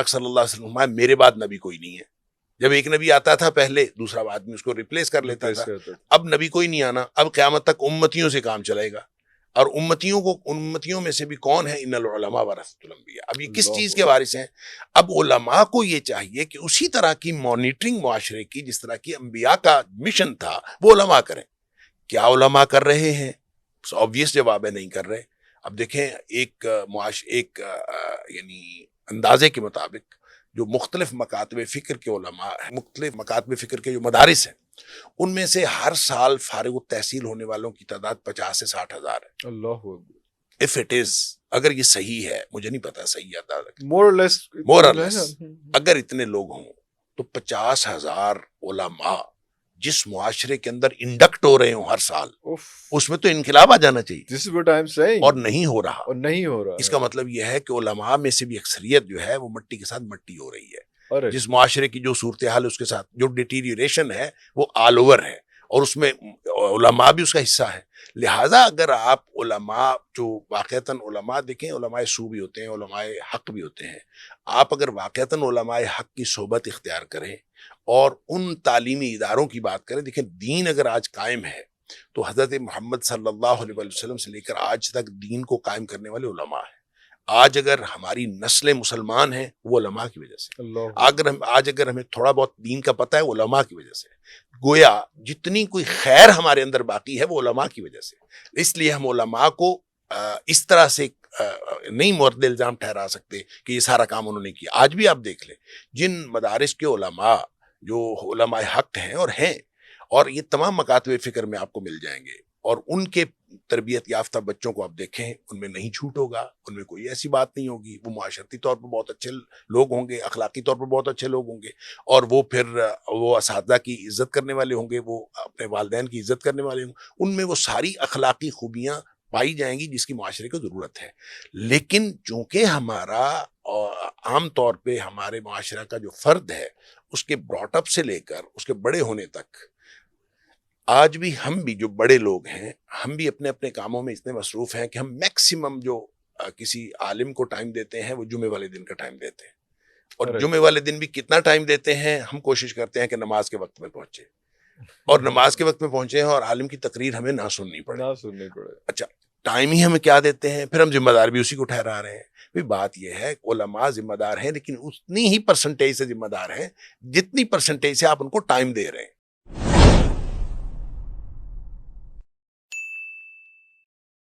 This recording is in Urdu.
پاک صلی اللہ علیہ وسلم میرے بعد نبی کوئی نہیں ہے. جب ایک نبی آتا تھا پہلے دوسرا آدمی اس کو ریپلیس کر لیتا تھا. اب نبی کوئی نہیں آنا, اب قیامت تک امتیوں سے کام چلے گا. اور امتیوں میں سے بھی کون ہے؟ ان العلماء ورثۃ الانبیاء. اب یہ کس چیز کے وارث ہیں؟ اب علماء کو یہ چاہیے کہ اسی طرح کی مانیٹرنگ معاشرے کی جس طرح کی انبیاء کا مشن تھا وہ علماء کریں. کیا علماء کر رہے ہیں؟ آبویس جواب ہے نہیں کر رہے. اب دیکھیں ایک یعنی اندازے کے مطابق جو مختلف مکاتب فکر کے علماء ہیں, مختلف مکاتب فکر کے جو مدارس ہیں, ان میں سے ہر سال فارغ التحصیل ہونے والوں کی تعداد 50 سے 60 ہزار ہے. اللہ اکبر. if it is, اگر یہ صحیح ہے, مجھے نہیں پتا صحیح اندازہ, more or less اگر اتنے لوگ ہوں تو 50,000 علماء جس معاشرے کے اندر انڈکٹ ہو رہے ہوں ہر سال, اس میں تو انقلاب آ جانا چاہیے. This is what I'm saying. اور نہیں ہو رہا. اور نہیں ہو رہا. اس کا مطلب یہ ہے کہ علماء میں سے بھی اکثریت جو ہے وہ مٹی کے ساتھ مٹی ہو رہی ہے. جس معاشرے کی جو صورتحال اس کے ساتھ جو ڈیٹیریوریشن ہے وہ آل اوور ہے, اور اس میں علماء بھی اس کا حصہ ہے. لہٰذا اگر آپ علماء جو واقعتاً علماء دیکھیں, علماء سو بھی ہوتے ہیں, علماء حق بھی ہوتے ہیں. آپ اگر واقعتاً علماء حق کی صحبت اختیار کریں اور ان تعلیمی اداروں کی بات کریں, دیکھیں دین اگر آج قائم ہے تو حضرت محمد صلی اللہ علیہ وسلم سے لے کر آج تک دین کو قائم کرنے والے علماء ہیں. آج اگر ہماری نسل مسلمان ہیں وہ علماء کی وجہ سے. آج اگر ہمیں تھوڑا بہت دین کا پتہ ہے وہ علماء کی وجہ سے. گویا جتنی کوئی خیر ہمارے اندر باقی ہے وہ علماء کی وجہ سے. اس لیے ہم علماء کو اس طرح سے نہیں مورد الزام ٹھہرا سکتے کہ یہ سارا کام انہوں نے کیا. آج بھی آپ دیکھ لیں جن مدارس کے علماء جو علماء حق ہیں اور یہ تمام مکاتب فکر میں آپ کو مل جائیں گے, اور ان کے تربیت یافتہ بچوں کو آپ دیکھیں, ان میں نہیں جھوٹ ہوگا, ان میں کوئی ایسی بات نہیں ہوگی. وہ معاشرتی طور پر بہت اچھے لوگ ہوں گے, اخلاقی طور پر بہت اچھے لوگ ہوں گے, اور وہ پھر وہ اساتذہ کی عزت کرنے والے ہوں گے, وہ اپنے والدین کی عزت کرنے والے ہوں گے. ان میں وہ ساری اخلاقی خوبیاں پائی جائیں گی جس کی معاشرے کو ضرورت ہے. لیکن چونکہ ہمارا عام طور پہ ہمارے معاشرہ کا جو فرد ہے اس کے براٹ اپ سے لے کر اس کے بڑے ہونے تک, آج بھی ہم بھی جو بڑے لوگ ہیں ہم بھی اپنے اپنے کاموں میں اتنے مصروف ہیں کہ ہم میکسیمم جو کسی عالم کو ٹائم دیتے ہیں وہ جمعے والے دن کا ٹائم دیتے ہیں. اور جمعے والے دن بھی کتنا ٹائم دیتے ہیں؟ ہم کوشش کرتے ہیں کہ نماز کے وقت میں پہنچے, اور نماز کے وقت میں پہنچے ہیں اور عالم کی تقریر ہمیں نہ سننی پڑے. اچھا, ٹائم ہی ہمیں کیا دیتے ہیں, پھر ہم ذمہ دار بھی اسی کو ٹھہرا رہے ہیں. بات یہ ہے علماء ذمہ دار ہیں لیکن اتنی ہی پرسنٹیج سے ذمہ دار ہیں جتنی پرسنٹیج سے آپ ان کو ٹائم دے رہے ہیں.